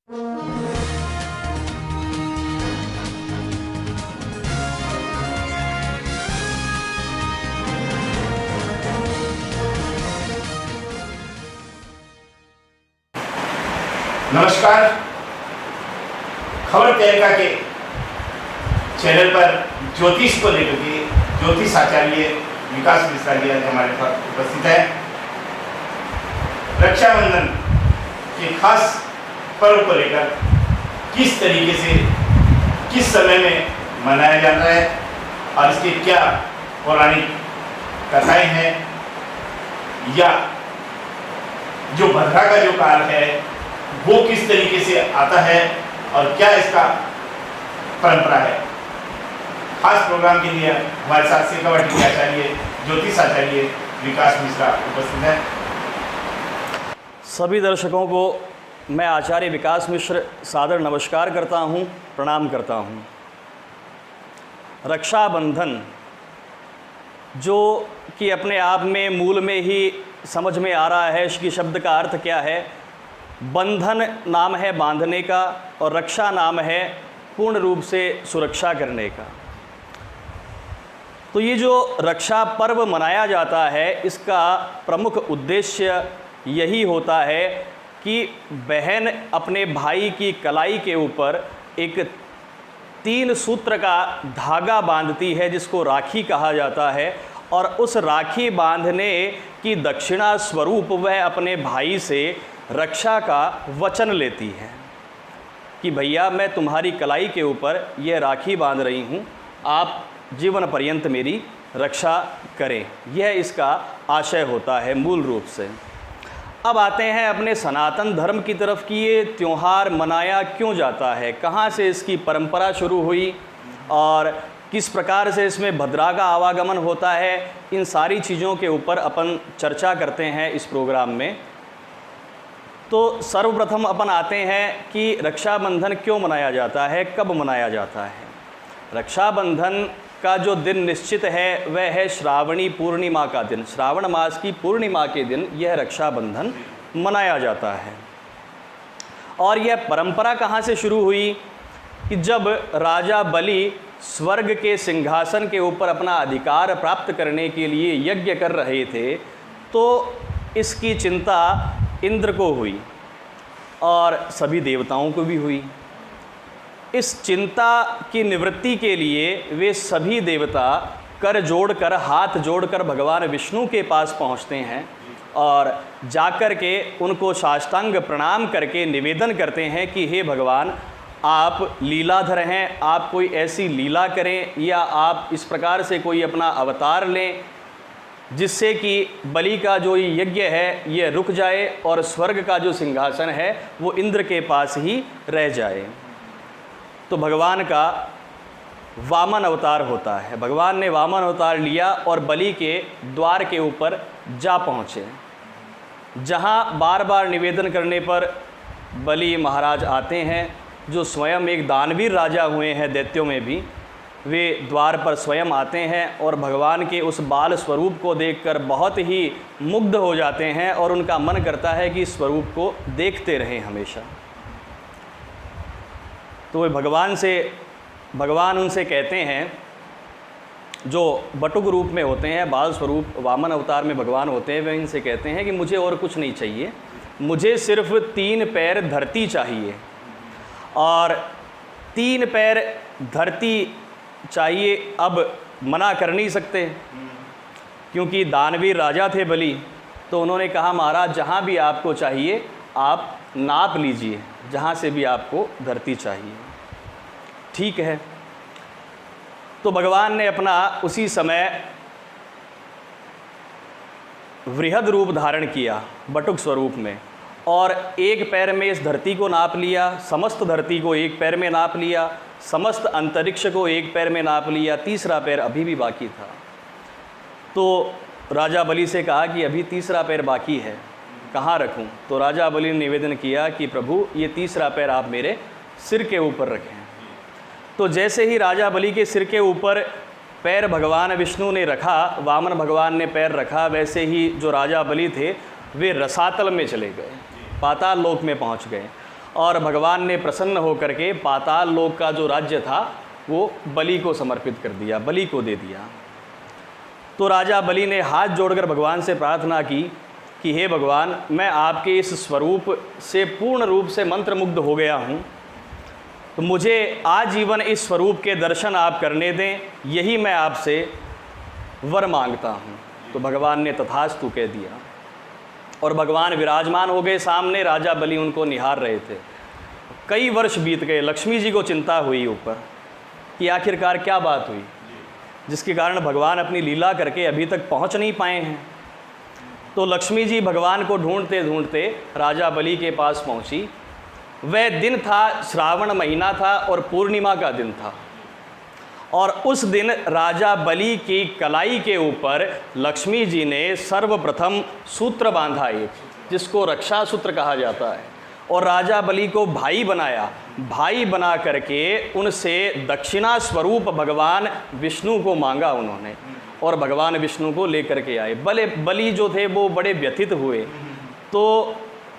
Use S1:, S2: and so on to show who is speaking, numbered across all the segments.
S1: नमस्कार। खबर तहलका के चैनल पर ज्योतिष को लेकर के ज्योतिष आचार्य विकास मिश्रा जी आज हमारे पास उपस्थित है। रक्षाबंधन के खास पर्व को लेकर किस तरीके से किस समय में मनाया जाता है और इसके क्या पौराणिक कथाएं हैं, या जो भद्रा का जो काल है वो किस तरीके से आता है और क्या इसका परंपरा है। खास प्रोग्राम के लिए हमारे साथ शेखावाटी के आचार्य ज्योतिष आचार्य विकास मिश्रा उपस्थित हैं।
S2: सभी दर्शकों को मैं आचार्य विकास मिश्र सादर नमस्कार करता हूं, प्रणाम करता हूं। रक्षाबंधन जो कि अपने आप में मूल में ही समझ में आ रहा है कि शब्द का अर्थ क्या है। बंधन नाम है बांधने का और रक्षा नाम है पूर्ण रूप से सुरक्षा करने का। तो ये जो रक्षा पर्व मनाया जाता है इसका प्रमुख उद्देश्य यही होता है कि बहन अपने भाई की कलाई के ऊपर एक 3 सूत्र का धागा बांधती है जिसको राखी कहा जाता है, और उस राखी बांधने की दक्षिणा स्वरूप वह अपने भाई से रक्षा का वचन लेती है कि भैया मैं तुम्हारी कलाई के ऊपर यह राखी बांध रही हूँ, आप जीवन पर्यंत मेरी रक्षा करें। यह इसका आशय होता है मूल रूप से। अब आते हैं अपने सनातन धर्म की तरफ कि ये त्यौहार मनाया क्यों जाता है, कहाँ से इसकी परंपरा शुरू हुई और किस प्रकार से इसमें भद्रा का आवागमन होता है। इन सारी चीज़ों के ऊपर अपन चर्चा करते हैं इस प्रोग्राम में। तो सर्वप्रथम अपन आते हैं कि रक्षाबंधन क्यों मनाया जाता है, कब मनाया जाता है। रक्षाबंधन का जो दिन निश्चित है वह है श्रावणी पूर्णिमा का दिन। श्रावण मास की पूर्णिमा के दिन यह रक्षाबंधन मनाया जाता है। और यह परंपरा कहाँ से शुरू हुई कि जब राजा बलि स्वर्ग के सिंहासन के ऊपर अपना अधिकार प्राप्त करने के लिए यज्ञ कर रहे थे तो इसकी चिंता इंद्र को हुई और सभी देवताओं को भी हुई। इस चिंता की निवृत्ति के लिए वे सभी देवता कर जोड़कर हाथ जोड़कर भगवान विष्णु के पास पहुंचते हैं और जाकर के उनको साष्टांग प्रणाम करके निवेदन करते हैं कि हे भगवान, आप लीलाधर हैं, आप कोई ऐसी लीला करें या आप इस प्रकार से कोई अपना अवतार लें जिससे कि बलि का जो यज्ञ है ये रुक जाए और स्वर्ग का जो सिंहासन है वो इंद्र के पास ही रह जाए। तो भगवान का वामन अवतार होता है। भगवान ने वामन अवतार लिया और बलि के द्वार के ऊपर जा पहुँचे, जहाँ बार बार निवेदन करने पर बलि महाराज आते हैं, जो स्वयं एक दानवीर राजा हुए हैं दैत्यों में भी। वे द्वार पर स्वयं आते हैं और भगवान के उस बाल स्वरूप को देखकर बहुत ही मुग्ध हो जाते हैं और उनका मन करता है कि इस स्वरूप को देखते रहें हमेशा। तो वे भगवान उनसे कहते हैं, जो बटुक रूप में होते हैं, बाल स्वरूप वामन अवतार में भगवान होते हैं, वे इनसे कहते हैं कि मुझे और कुछ नहीं चाहिए, मुझे सिर्फ 3 पैर धरती चाहिए। और 3 पैर धरती चाहिए, अब मना कर नहीं सकते क्योंकि दानवीर राजा थे बलि। तो उन्होंने कहा महाराज जहाँ भी आपको चाहिए आप नाप लीजिए, जहाँ से भी आपको धरती चाहिए। ठीक है। तो भगवान ने अपना उसी समय वृहद रूप धारण किया बटुक स्वरूप में और 1 पैर में इस धरती को नाप लिया, समस्त धरती को 1 पैर में नाप लिया, समस्त अंतरिक्ष को 1 पैर में नाप लिया, तीसरा पैर अभी भी बाकी था। तो राजा बलि से कहा कि अभी तीसरा पैर बाकी है, कहाँ रखूं? तो राजा बलि ने निवेदन किया कि प्रभु ये तीसरा पैर आप मेरे सिर के ऊपर रखें। तो जैसे ही राजा बलि के सिर के ऊपर पैर भगवान विष्णु ने रखा, वामन भगवान ने पैर रखा, वैसे ही जो राजा बलि थे वे रसातल में चले गए, पाताल लोक में पहुंच गए। और भगवान ने प्रसन्न होकर के पाताल लोक का जो राज्य था वो बलि को समर्पित कर दिया, बलि को दे दिया। तो राजा बलि ने हाथ जोड़कर भगवान से प्रार्थना की कि हे भगवान, मैं आपके इस स्वरूप से पूर्ण रूप से मंत्रमुग्ध हो गया हूँ, तो मुझे आजीवन इस स्वरूप के दर्शन आप करने दें, यही मैं आपसे वर मांगता हूँ। तो भगवान ने तथास्तु कह दिया और भगवान विराजमान हो गए सामने। राजा बलि उनको निहार रहे थे। कई वर्ष बीत गए, लक्ष्मी जी को चिंता हुई ऊपर कि आखिरकार क्या बात हुई जिसके कारण भगवान अपनी लीला करके अभी तक पहुंच नहीं पाए हैं। तो लक्ष्मी जी भगवान को ढूंढते ढूंढते राजा बलि के पास पहुंची। वह दिन था, श्रावण महीना था और पूर्णिमा का दिन था, और उस दिन राजा बलि की कलाई के ऊपर लक्ष्मी जी ने सर्वप्रथम सूत्र बांधा, एक जिसको रक्षा सूत्र कहा जाता है, और राजा बलि को भाई बनाया। भाई बना करके उनसे दक्षिणा स्वरूप भगवान विष्णु को मांगा उन्होंने, और भगवान विष्णु को लेकर के आए। बलि जो थे वो बड़े व्यथित हुए। तो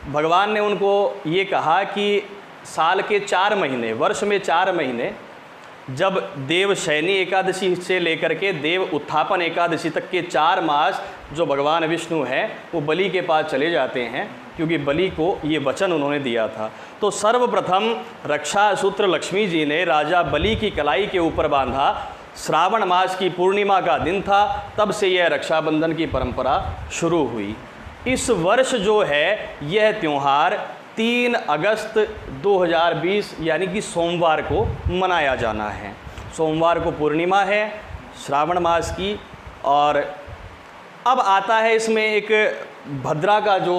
S2: भगवान ने उनको ये कहा कि साल के 4 महीने, वर्ष में 4 महीने, जब देव शयनी एकादशी से लेकर के देव उत्थापन एकादशी तक के 4 मास जो भगवान विष्णु हैं वो बलि के पास चले जाते हैं, क्योंकि बलि को ये वचन उन्होंने दिया था। तो सर्वप्रथम रक्षा सूत्र लक्ष्मी जी ने राजा बलि की कलाई के ऊपर बांधा। श्रावण मास की पूर्णिमा का दिन था, तब से यह रक्षाबंधन की परंपरा शुरू हुई। इस वर्ष जो है यह त्यौहार 3 अगस्त 2020 यानी कि सोमवार को मनाया जाना है। सोमवार को पूर्णिमा है श्रावण मास की। और अब आता है इसमें एक भद्रा का जो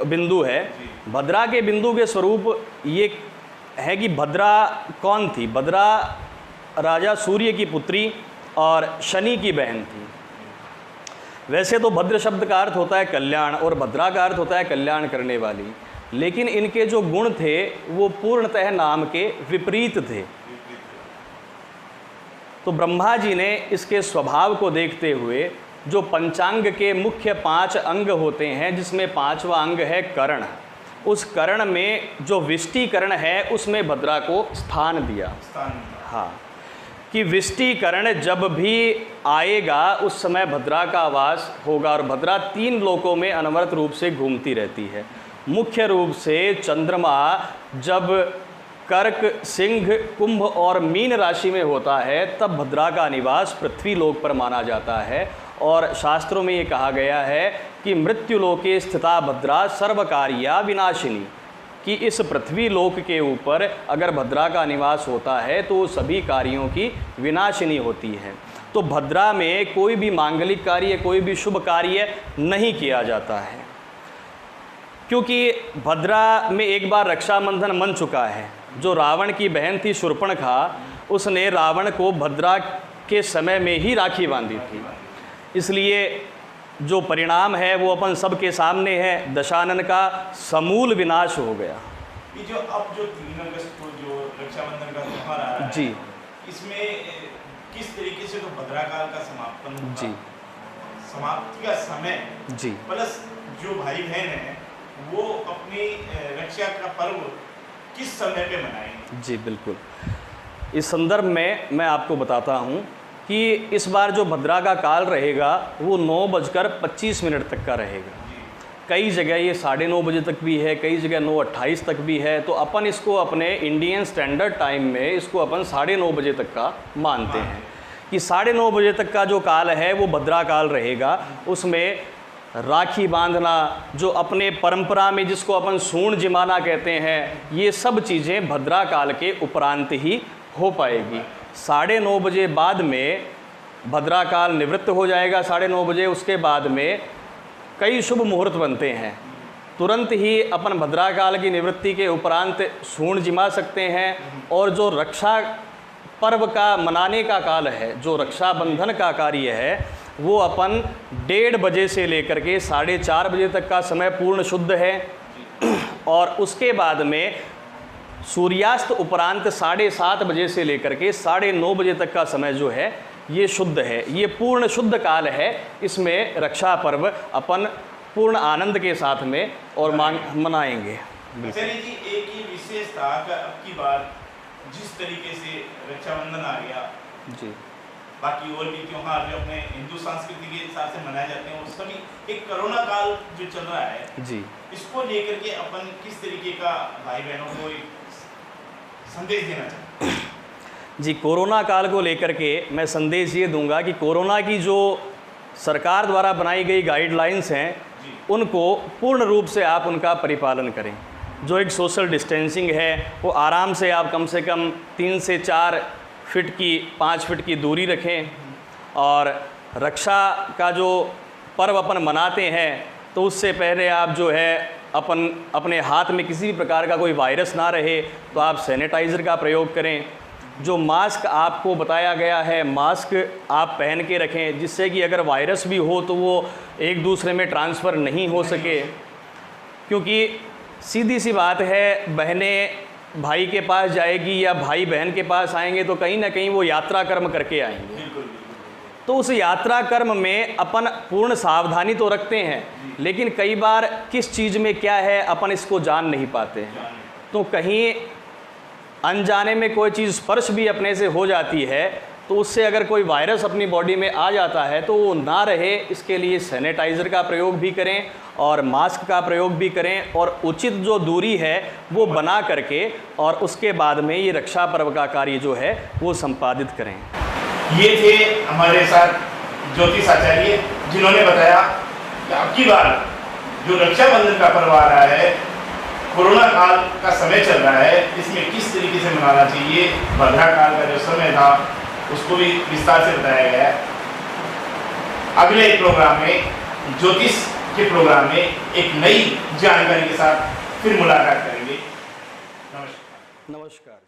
S2: बिंदु है। भद्रा के बिंदु के स्वरूप ये है कि भद्रा कौन थी। भद्रा राजा सूर्य की पुत्री और शनि की बहन थी। वैसे तो भद्र शब्द का अर्थ होता है कल्याण और भद्रा का अर्थ होता है कल्याण करने वाली, लेकिन इनके जो गुण थे वो पूर्णतः नाम के विपरीत थे। तो ब्रह्मा जी ने इसके स्वभाव को देखते हुए जो पंचांग के मुख्य 5 अंग होते हैं, जिसमें 5वां अंग है कर्ण, उस कर्ण में जो विष्टिकरण है उसमें भद्रा को स्थान दिया। हाँ, कि विष्टिकरण जब भी आएगा उस समय भद्रा का वास होगा। और भद्रा 3 लोकों में अनवरत रूप से घूमती रहती है। मुख्य रूप से चंद्रमा जब कर्क, सिंह, कुंभ और मीन राशि में होता है तब भद्रा का निवास पृथ्वी लोक पर माना जाता है। और शास्त्रों में ये कहा गया है कि मृत्युलोके स्थिता भद्रा सर्वकार्या विनाशिनी, कि इस पृथ्वी लोक के ऊपर अगर भद्रा का निवास होता है तो सभी कार्यों की विनाशिनी होती है। तो भद्रा में कोई भी मांगलिक कार्य, कोई भी शुभ कार्य नहीं किया जाता है, क्योंकि भद्रा में एक बार रक्षाबंधन मन चुका है। जो रावण की बहन थी शूर्पणखा, उसने रावण को भद्रा के समय में ही राखी बांधी थी। इसलिए जो परिणाम है वो अपन सबके सामने है। दशानन का समूल विनाश हो गया।
S1: ये जो अब जो 3 अगस्त को जो रक्षाबंधन का त्योहार आ रहा है,
S2: जी,
S1: इसमें किस तरीके से तो भद्रा काल का समापन होगा,
S2: जी,
S1: समाप्ति का समय,
S2: जी,
S1: प्लस जो भाई बहन हैं वो अपनी रक्षा का पर्व किस समय पे मनाएंगे?
S2: जी बिल्कुल। इस संदर्भ में मैं आपको बताता हूँ कि इस बार जो भद्रा का काल रहेगा वो 9:25 तक का रहेगा। कई जगह ये 9:30 बजे तक भी है, कई जगह 9:28 तक भी है। तो अपन इसको अपने इंडियन स्टैंडर्ड टाइम में इसको अपन 9:30 बजे तक का मानते हैं कि 9:30 बजे तक का जो काल है वो भद्रा काल रहेगा। उसमें राखी बांधना, जो अपने परंपरा में जिसको अपन सूण जिमाना कहते हैं, ये सब चीज़ें भद्रा काल के उपरांत ही हो पाएगी। 9:30 बजे बाद में भद्रा काल निवृत्त हो जाएगा। 9:30 बजे उसके बाद में कई शुभ मुहूर्त बनते हैं। तुरंत ही अपन भद्रा काल की निवृत्ति के उपरांत सूण जिमा सकते हैं। और जो रक्षा पर्व का मनाने का काल है, जो रक्षाबंधन का कार्य है, वो अपन 1:30 बजे से लेकर के 4:30 बजे तक का समय पूर्ण शुद्ध है। और उसके बाद में सूर्यास्त उपरांत 7:30 बजे से लेकर के 9:30 बजे तक का समय जो है ये शुद्ध है, ये पूर्ण शुद्ध काल है। इसमें रक्षा पर्व अपन पूर्ण आनंद के साथ में और मनाएंगे।
S1: आचार्य जी, एक ही विशेष था कि अब की बार जिस तरीके से रक्षाबंधन आ गया
S2: जी,
S1: बाकी और भी त्योहार जो अपने हिंदू संस्कृति के हिसाब से मनाए जाते हैं, वो सभी एक कोरोना काल जो चल रहा है
S2: जी,
S1: इसको लेकर के अपन किस तरीके का भाई बहनों को एक संदेश देना चाहते हैं?
S2: जी। कोरोना काल को लेकर के मैं संदेश ये दूंगा कि कोरोना की जो सरकार द्वारा बनाई गई गाइडलाइंस हैं
S1: जी,
S2: उनको पूर्ण रूप से आप उनका परिपालन करें। जो एक सोशल डिस्टेंसिंग है वो आराम से आप कम से कम 3 से 4 फिट की 5 फिट की दूरी रखें। और रक्षा का जो पर्व अपन मनाते हैं तो उससे पहले आप जो है अपने हाथ में किसी भी प्रकार का कोई वायरस ना रहे तो आप सैनिटाइज़र का प्रयोग करें। जो मास्क आपको बताया गया है, मास्क आप पहन के रखें, जिससे कि अगर वायरस भी हो तो वो एक दूसरे में ट्रांसफ़र नहीं हो सके। क्योंकि सीधी सी बात है, बहनें भाई के पास जाएगी या भाई बहन के पास आएंगे तो कहीं ना कहीं वो यात्रा कर्म करके आएंगे।
S1: बिल्कुल।
S2: तो उस यात्रा कर्म में अपन पूर्ण सावधानी तो रखते हैं, लेकिन कई बार किस चीज़ में क्या है अपन इसको जान नहीं पाते हैं। तो कहीं अनजाने में कोई चीज़ स्पर्श भी अपने से हो जाती है तो उससे अगर कोई वायरस अपनी बॉडी में आ जाता है तो वो ना रहे, इसके लिए सैनिटाइज़र का प्रयोग भी करें और मास्क का प्रयोग भी करें और उचित जो दूरी है वो बना करके और उसके बाद में ये रक्षा पर्व का कार्य जो है वो संपादित करें।
S1: ये थे हमारे साथ ज्योतिष आचार्य, जिन्होंने बताया कि अब की बार जो रक्षाबंधन का पर्व आ रहा है, कोरोना काल का समय चल रहा है, इसमें किस तरीके से मनाना चाहिए। भद्रा काल का जो समय था उसको भी विस्तार से बताया गया है। अगले प्रोग्राम में, ज्योतिष के प्रोग्राम में एक नई जानकारी के साथ फिर मुलाकात करेंगे। नमस्कार।
S2: नमस्कार।